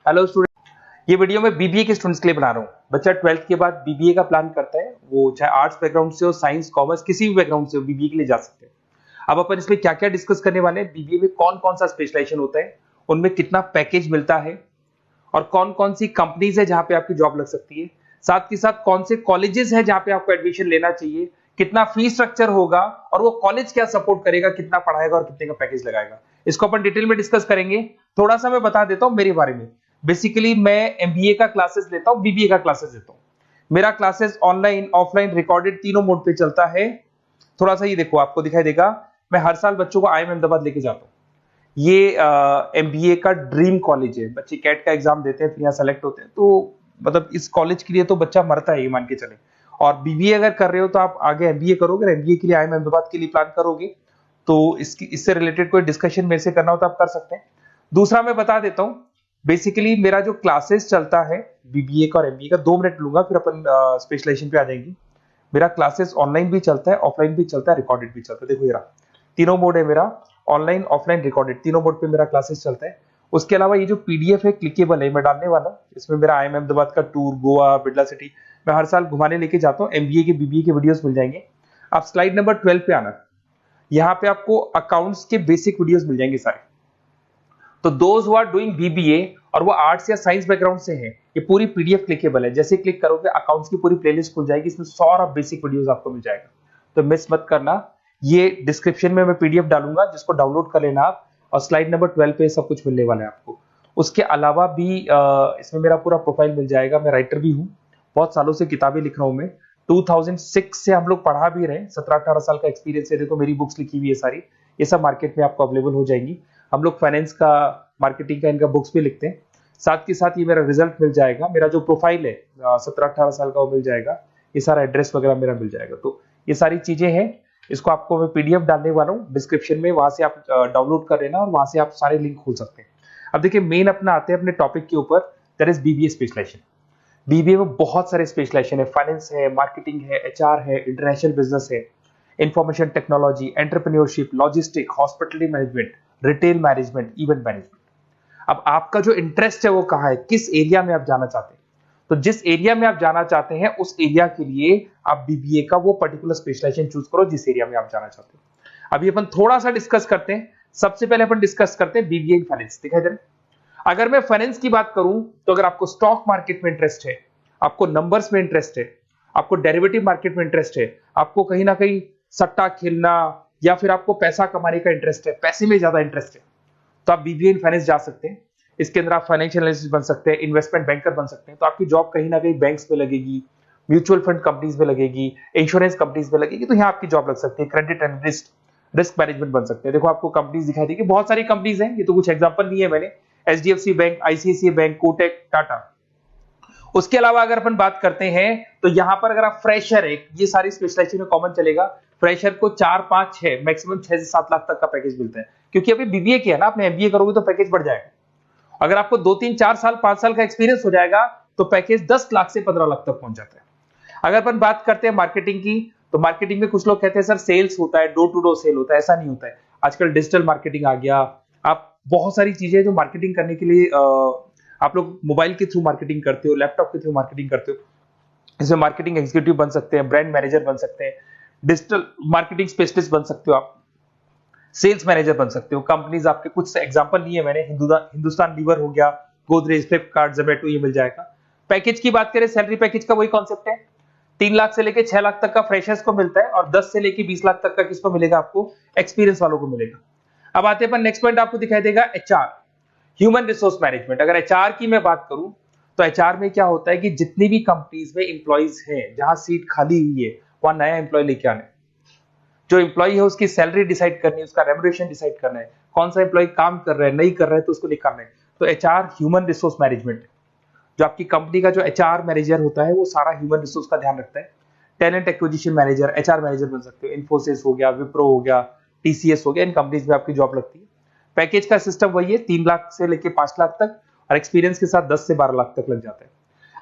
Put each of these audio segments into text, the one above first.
Hello student, ये video मैं BBA के स्टूडेंट्स के लिए बना रहा हूँ। बच्चा 12th के बाद बीबीए का प्लान करता है, वो चाहे आर्ट्स बैकग्राउंड से हो, साइंस, कॉमर्स, किसी भी बैकग्राउंड से हो, बीबीए के लिए जा सकते हैं। अब अपन इसमें क्या क्या डिस्कस करने वाले हैं, बीबीए में कौन कौन सा स्पेशलाइजेशन होता है, उनमें कितना पैकेज मिलता है और कौन कौन सी कंपनीज है जहां पे आपकी जॉब लग सकती है, साथ के साथ कौन से कॉलेजेस है जहां पे आपको एडमिशन लेना चाहिए, कितना फीस स्ट्रक्चर होगा और वो कॉलेज क्या सपोर्ट करेगा, कितना पढ़ाएगा और कितने का पैकेज लगाएगा, इसको अपन डिटेल में डिस्कस करेंगे। थोड़ा सा मैं बता देता हूं मेरे बारे में। बेसिकली मैं एमबीए का क्लासेस लेता हूं, बीबीए का क्लासेस लेता हूं। मेरा क्लासेस ऑनलाइन, ऑफलाइन, रिकॉर्डेड तीनों मोड पे चलता है। थोड़ा सा ये देखो, आपको दिखाई देगा, मैं हर साल बच्चों को आईएम अहमदाबाद लेके जाता हूँ। ये एमबीए का ड्रीम कॉलेज है। बच्चे कैट का एग्जाम देते हैं, फिर यहाँ सेलेक्ट होते हैं, तो मतलब इस कॉलेज के लिए तो बच्चा मरता है, ये मान के चले। और बीबीए अगर कर रहे हो तो आप आगे एमबीए करोगे, एमबीए के लिए आईएम अहमदाबाद के लिए प्लान करोगे, तो इससे रिलेटेड कोई डिस्कशन मेरे से करना हो तो आप कर सकते हैं। दूसरा मैं बता देता हूँ, बेसिकली मेरा जो क्लासेस चलता है बीबीए का और एमबीए का, 2 मिनट लूंगा फिर अपन स्पेशलाइजेशन पे आ जाएंगे। मेरा क्लासेस ऑनलाइन भी चलता है, ऑफलाइन भी चलता है, रिकॉर्डेड भी चलता है। देखो ये रहा, तीनों मोड है मेरा, ऑनलाइन, ऑफलाइन, रिकॉर्डेड, तीनों मोड पे मेरा क्लासेस चलता है। उसके अलावा ये जो पीडीएफ है क्लिकेबल है, मैं डालने वाला हूँ। इसमें मेरा आईएम अहमदाबाद का टूर, गोवा, बिरला सिटी, मैं हर साल घुमाने लेके जाता हूँ। एमबीए के, बीबीए के वीडियोस मिल जाएंगे। आप स्लाइड नंबर 12 पे आना, यहाँ पे आपको अकाउंट्स के बेसिक वीडियोस मिल जाएंगे सारे। तो those who are doing BBA और वो आर्ट्स या साइंस बैकग्राउंड से हैं, ये पूरी पीडीएफ क्लिकेबल है। जैसे क्लिक करोगे अकाउंट्स की पूरी प्लेलिस्ट खुल जाएगी, इसमें सारा बेसिक वीडियोस आपको मिल जाएगा, तो मिस मत करना। ये डिस्क्रिप्शन में मैं पीडीएफ डालूंगा, जिसको डाउनलोड कर लेना आप, और स्लाइड नंबर 12 पे सब कुछ मिलने वाला है आपको। उसके अलावा भी इसमें मेरा पूरा प्रोफाइल मिल जाएगा। मैं राइटर भी हूँ, बहुत सालों से किताबें लिख रहा हूँ मैं। 2006 से हम लोग पढ़ा भी रहे, 17-18 साल का एक्सपीरियंस है। देखो मेरी बुक्स लिखी हुई है सारी, ये सब मार्केट में आपको अवेलेबल हो जाएंगी। हम लोग फाइनेंस का, मार्केटिंग का, इनका बुक्स भी लिखते हैं। साथ के साथ ये मेरा रिजल्ट मिल जाएगा, मेरा जो प्रोफाइल है 17-18 साल का वो मिल जाएगा, ये सारा एड्रेस वगैरह मेरा मिल जाएगा। तो ये सारी चीजें हैं, इसको आपको मैं पीडीएफ डालने वाला हूँ डिस्क्रिप्शन में, वहां से आप डाउनलोड कर लेना और वहां से आप सारे लिंक खोल सकते हैं। अब देखिए मेन अपना आते हैं अपने टॉपिक के ऊपर, that is BBA specialization. BBA में बहुत सारे स्पेशलाइजेशन है, फाइनेंस है, मार्केटिंग है, एचआर है, इंटरनेशनल बिजनेस है, information technology, entrepreneurship, logistic, hospitality management, retail management, event management. अब आपका जो इंटरेस्ट है वो कहाँ है, किस एरिया में आप जाना चाहते हैं, तो जिस एरिया में आप जाना चाहते हैं उस एरिया के लिए आप बीबीए का वो पर्टिकुलर स्पेशलाइजेशन चूज करो जिस एरिया में आप जाना चाहते हैं। अभी अपन थोड़ा सा डिस्कस करते हैं। सबसे पहले अपन डिस्कस करते हैं बीबीए इन फाइनेंस। दिखाई दे रहा है? अगर मैं फाइनेंस की बात करूं तो अगर आपको स्टॉक मार्केट में इंटरेस्ट है, आपको नंबर्स में इंटरेस्ट है, आपको डेरिवेटिव मार्केट में इंटरेस्ट है, आपको कहीं ना कहीं सट्टा खेलना या फिर आपको पैसा कमाने का इंटरेस्ट है, पैसे में ज्यादा इंटरेस्ट है, तो आप बीबीए इन फाइनेंस जा सकते हैं। इसके अंदर आप फाइनेंशियल एनालिस्ट बन सकते हैं, इन्वेस्टमेंट बैंकर बन सकते हैं। तो आपकी जॉब कहीं ना कहीं बैंक्स में लगेगी, म्यूचुअल फंड कंपनीज में लगेगी, इंश्योरेंस कंपनीज में लगेगी, तो यहाँ आपकी जॉब लग सकती है। क्रेडिट एनालिस्ट, रिस्क मैनेजमेंट बन सकते हैं। देखो आपको कंपनीज दिखाई देगी, बहुत सारी कंपनीज हैं, ये तो कुछ एग्जांपल नहीं है मैंने, HDFC bank, ICICI bank, Kotak, Tata. उसके अलावा अगर अपन बात करते हैं तो यहाँ पर अगर आप फ्रेशर है, ये सारी स्पेशलाइजेशन में कॉमन चलेगा। फ्रेशर को 4, 5, 6, मैक्सिमम 6 से 7 लाख तक का पैकेज मिलता है, क्योंकि अभी बीबीए किया ना आपने, एमबीए करोगे तो पैकेज बढ़ जाएगा। अगर आपको 2, 3, 4 साल, 5 साल का एक्सपीरियंस हो जाएगा तो पैकेज 10 लाख से 15 लाख तक पहुंच जाता है। अगर अपन बात करते हैं मार्केटिंग की, तो मार्केटिंग में कुछ लोग कहते हैं सर सेल्स होता है, डोर टू डोर सेल होता है, ऐसा नहीं होता है। आजकल डिजिटल मार्केटिंग आ गया, आप बहुत सारी चीजें जो मार्केटिंग करने के लिए आप लोग मोबाइल के थ्रू मार्केटिंग करते हो, लैपटॉप के थ्रू मार्केटिंग करते हो। इसमें मार्केटिंग एग्जीक्यूटिव बन सकते हैं, ब्रांड मैनेजर बन सकते हैं, डिजिटल मार्केटिंग स्पेशलिस्ट बन सकते हो, आप सेल्स मैनेजर बन सकते हो। कंपनीज आपके कुछ एग्जांपल लिए मैंने, हिंदुस्तान लीवर हो गया, गोदरेज, फ्लिपकार्ट, जोमेटो, ये मिल जाएगा। पैकेज की बात करें, सैलरी पैकेज का वही कॉन्सेप्ट है, 3 लाख से लेके 6 लाख तक का फ्रेशर्स को मिलता है और 10 से लेके 20 लाख तक का किसको मिलेगा, आपको एक्सपीरियंस वालों को मिलेगा। अब आते हैं नेक्स्ट पॉइंट, आपको दिखाई देगा एचआर, ह्यूमन रिसोर्स मैनेजमेंट। अगर एचआर की मैं बात करूं तो एचआर में क्या होता है कि जितनी भी कंपनीज में इंप्लॉइज हैं, जहां सीट खाली हुई है वहां नया इंप्लॉय लेके आना है। जो इंप्लॉय है उसकी सैलरी डिसाइड करनी है, उसका रेम्युनरेशन डिसाइड करना है, कौन सा इंप्लॉय काम कर रहा है, नहीं कर रहा है तो उसको निकालना है। तो एचआर ह्यूमन रिसोर्स मैनेजमेंट, जो आपकी कंपनी का जो एचआर मैनेजर होता है वो सारा ह्यूमन रिसोर्स का ध्यान रखता है। Talent acquisition manager, HR manager बन सकते हो। इन्फोसिस हो गया, विप्रो हो गया, टीसीएस हो गया, इन कंपनीज में आपकी जॉब लगती है। पैकेज का सिस्टम वही है, 3 लाख से लेके 5 लाख तक, और एक्सपीरियंस के साथ 10 से 12 लाख तक लग जाता है।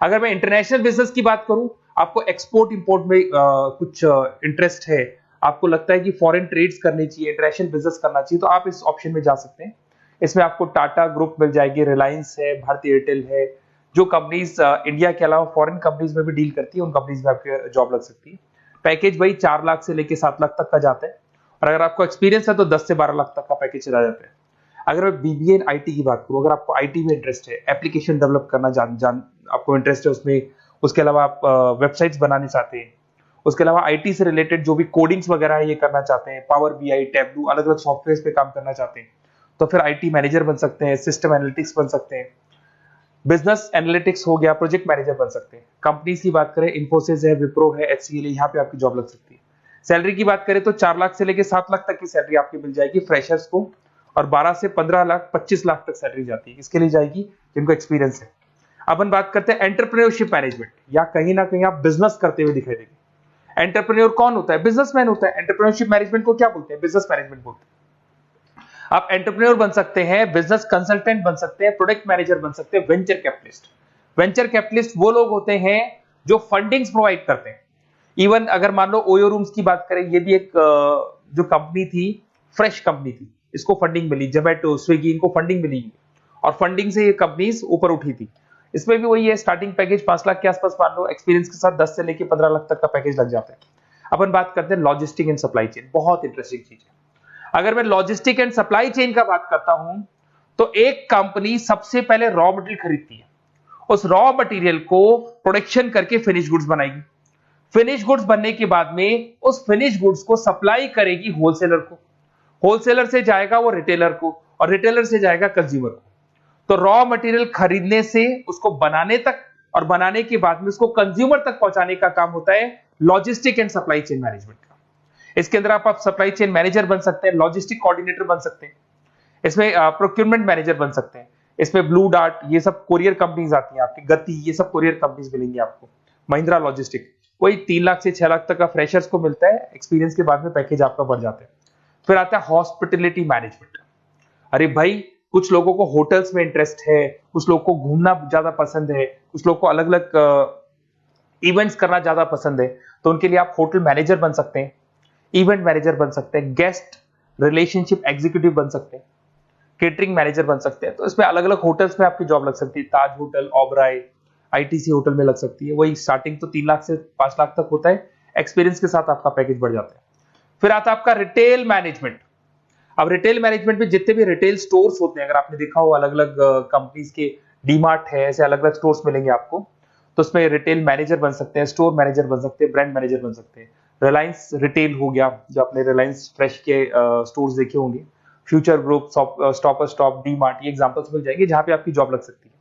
अगर मैं इंटरनेशनल बिजनेस की बात करूं, आपको एक्सपोर्ट इंपोर्ट में कुछ इंटरेस्ट है, आपको लगता है कि फॉरेन ट्रेड्स करनी चाहिए, इंटरनेशनल बिजनेस करना चाहिए, तो आप इस ऑप्शन में जा सकते हैं। इसमें आपको टाटा ग्रुप मिल जाएगी, रिलायंस है, भारतीय एयरटेल है, जो कंपनीज इंडिया के अलावा फॉरेन कंपनीज में भी डील करती है, उन कंपनीज में आपकी जॉब लग सकती है। पैकेज वही 4 लाख से लेके 7 लाख तक का जाता है, और अगर आपको एक्सपीरियंस है तो 10 से 12 लाख तक का पैकेज चला जाता है। अगर मैं बीबीए इन आईटी की बात करूं, अगर आपको आईटी में इंटरेस्ट है, एप्लीकेशन डेवलप करना आपको इंटरेस्ट है उसमें, उसके अलावा आप वेबसाइट्स बनाने चाहते हैं, उसके अलावा आईटी से रिलेटेड जो भी कोडिंग्स वगैरह है ये करना चाहते हैं, पावर बीआई, टैबलू, अलग अलग सॉफ्टवेयर पे काम करना चाहते हैं, तो फिर आईटी मैनेजर बन सकते हैं, सिस्टम एनालिटिक्स बन सकते हैं, बिजनेस एनालिटिक्स हो गया, प्रोजेक्ट मैनेजर बन सकते हैं। कंपनीज की बात करें, इन्फोसिस है, विप्रो है, एचसीएल है, यहाँ पे आपकी जॉब लग सकती है। सैलरी की बात करें तो 4 लाख से लेके 7 लाख तक की सैलरी आपकी मिल जाएगी फ्रेशर्स को, और 12 से 15 लाख 25 लाख तक सैलरी जाती है। किसके लिए जाएगी? जिनको एक्सपीरियंस है। अपन बात करते हैं एंटरप्रेन्योरशिप मैनेजमेंट, या कहीं ना कहीं आप बिजनेस करते हुए दिखाई देंगे। एंटरप्रेन्योर कौन होता है? बिजनेसमैन होता है। एंटरप्रेन्योरशिप मैनेजमेंट को क्या बोलते हैं? बिजनेस मैनेजमेंट बोलते हैं। आप एंटरप्रेन्योर बन सकते हैं, बिजनेस कंसल्टेंट बन सकते हैं, प्रोडक्ट मैनेजर बन सकते हैं, वेंचर कैपिटलिस्ट। वेंचर कैपिटलिस्ट वो लोग होते हैं जो फंडिंग्स प्रोवाइड करते हैं। इवन अगर मान लो ओयो रूम्स की बात करें, ये भी एक जो कंपनी थी, फ्रेश कंपनी थी, इसको फंडिंग मिली, जोमेटो, स्विगी, इनको फंडिंग मिली, और फंडिंग से ये कंपनीज ऊपर उठी थी। इसमें भी वही है, स्टार्टिंग पैकेज 5 लाख के आसपास मान लो, एक्सपीरियंस के साथ 10 से लेके 15 लाख तक का पैकेज लग जाता है। अपन बात करते हैं लॉजिस्टिक एंड सप्लाई चेन, बहुत इंटरेस्टिंग चीज है। अगर मैं लॉजिस्टिक एंड सप्लाई चेन का बात करता हूं, तो एक कंपनी सबसे पहले रॉ मटेरियल खरीदती है, उस रॉ मटेरियल को प्रोडक्शन करके फिनिश गुड्स बनाएगी। फिनिश गुड्स बनने के बाद में उस फिनिश गुड्स को सप्लाई करेगी होलसेलर को, होलसेलर से जाएगा वो रिटेलर को, और रिटेलर से जाएगा कंज्यूमर को। तो रॉ मटेरियल खरीदने से उसको बनाने तक, और बनाने के बाद में उसको कंज्यूमर तक पहुंचाने का काम होता है logistic and supply chain management का। इसके अंदर आप सप्लाई चेन मैनेजर बन सकते हैं, लॉजिस्टिक कोऑर्डिनेटर बन सकते हैं, इसमें प्रोक्योरमेंट मैनेजर बन सकते हैं, इसमें ब्लू डार्ट, ये सब कोरियर कंपनीज आती हैं आपकी, गति, ये सब कोरियर कंपनीज मिलेंगी आपको, महिंद्रा लॉजिस्टिक। वही 3 लाख से 6 लाख तक का फ्रेशर्स को मिलता है, एक्सपीरियंस के बाद में पैकेज आपका बढ़ जाता है। फिर आता है हॉस्पिटलिटी मैनेजमेंट। अरे भाई, कुछ लोगों को होटल्स में इंटरेस्ट है, कुछ लोगों को घूमना ज्यादा पसंद है, कुछ लोगों को अलग अलग इवेंट्स करना ज्यादा पसंद है, तो उनके लिए आप होटल मैनेजर बन सकते हैं, इवेंट मैनेजर बन सकते हैं, गेस्ट रिलेशनशिप एग्जीक्यूटिव बन सकते हैं, केटरिंग मैनेजर बन सकते हैं। तो इसमें अलग अलग होटल्स में आपकी जॉब लग सकती है, ताज होटल, ओबराय, आईटीसी होटल में लग सकती है। वही स्टार्टिंग तो 3 लाख से 5 लाख तक होता है, एक्सपीरियंस के साथ आपका पैकेज बढ़ जाता है। फिर आता है आपका रिटेल मैनेजमेंट। अब रिटेल मैनेजमेंट में जितने भी रिटेल स्टोर्स होते हैं, अगर आपने देखा हो अलग अलग कंपनीज के, डीमार्ट है, ऐसे अलग अलग स्टोर्स मिलेंगे आपको, तो उसमें रिटेल मैनेजर बन सकते हैं, स्टोर मैनेजर बन सकते हैं, ब्रांड मैनेजर बन सकते हैं। रिलायंस रिटेल हो गया, जो आपने रिलायंस फ्रेश के स्टोर्स देखे होंगे, future group, stop stop, DMart, ये एग्जांपल्स मिल जाएंगे जहां पे आपकी जॉब लग सकती है।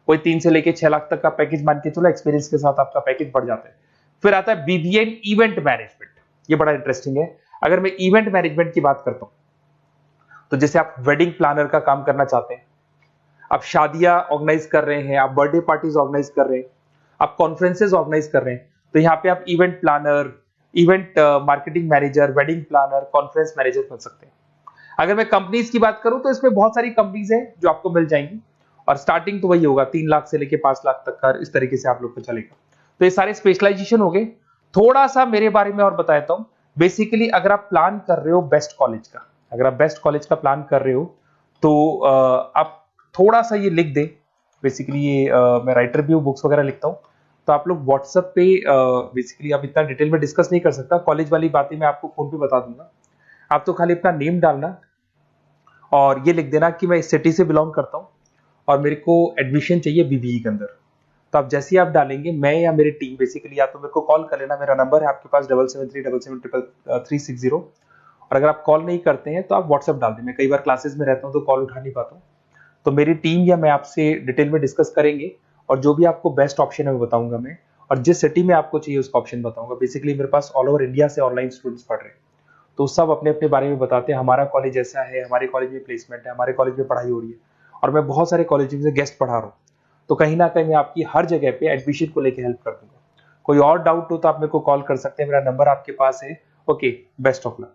कोई 3 से लेके 6 लाख तक का पैकेज मान के चलो, एक्सपीरियंस के साथ आपका पैकेज बढ़ जाता है। फिर आता है बीबीए इवेंट मैनेजमेंट, ये बड़ा इंटरेस्टिंग है। अगर मैं इवेंट मैनेजमेंट की बात करता हूं, तो जैसे आप वेडिंग प्लानर का काम करना चाहते हैं, आप शादियां ऑर्गेनाइज कर रहे हैं, आप बर्थडे पार्टीज ऑर्गेनाइज कर रहे हैं, आप कॉन्फ्रेंसेज ऑर्गेनाइज कर रहे हैं, तो यहाँ पे आप event planner, event marketing manager, wedding planner, conference manager बन सकते हैं। अगर मैं कंपनीज की बात करूं, तो इसमें बहुत सारी कंपनीज हैं जो आपको मिल जाएंगी, और स्टार्टिंग तो वही होगा 3 लाख से लेके 5 लाख तक का, इस तरीके से आप लोग को चलेगा। तो ये सारे स्पेशलाइजेशन हो गए। थोड़ा सा मेरे बारे में और बताता हूं। बेसिकली अगर आप प्लान कर रहे हो बेस्ट कॉलेज का, अगर आप बेस्ट कॉलेज का प्लान कर रहे हो, तो आप थोड़ा सा ये लिख दें। बेसिकली ये मैं राइटर भी हूँ, बुक्स वगैरह लिखता हूँ, तो आप लोग व्हाट्सएप पे, बेसिकली आप इतना डिटेल में डिस्कस नहीं कर सकता, कॉलेज वाली बातें मैं आपको फोन पे बता दूंगा। आप तो खाली अपना नेम डालना और ये लिख देना कि मैं इस सिटी से बिलोंग करता हूँ और मेरे को एडमिशन चाहिए बीबीए के अंदर। तो आप जैसे ही आप डालेंगे, मैं या मेरी टीम बेसिकली, या तो मेरे को कॉल कर लेना, मेरा नंबर है आपके पास 7737773360। और अगर आप कॉल नहीं करते हैं तो आप व्हाट्सएप डाल दें। मैं कई बार क्लासेस में रहता हूँ तो कॉल उठा नहीं पाता हूँ, तो मेरी टीम या मैं आपसे डिटेल में डिस्कस करेंगे, और जो भी आपको बेस्ट ऑप्शन है वो बताऊंगा मैं, और जिस सिटी में आपको चाहिए उसका ऑप्शन बताऊंगा। बेसिकली मेरे पास ऑल ओवर इंडिया से ऑनलाइन स्टूडेंट्स पढ़ रहे हैं, तो सब अपने अपने बारे में बताते हैं, हमारा कॉलेज ऐसा है, हमारे कॉलेज में प्लेसमेंट है, हमारे कॉलेज में पढ़ाई हो रही है, और मैं बहुत सारे कॉलेज में गेस्ट पढ़ा रहा हूँ। तो कहीं ना कहीं मैं आपकी हर जगह पे एडमिशन को लेकर हेल्प कर दूंगा। कोई और डाउट हो तो आप मेरे को कॉल कर सकते हैं, मेरा नंबर आपके पास है। Okay, best of luck.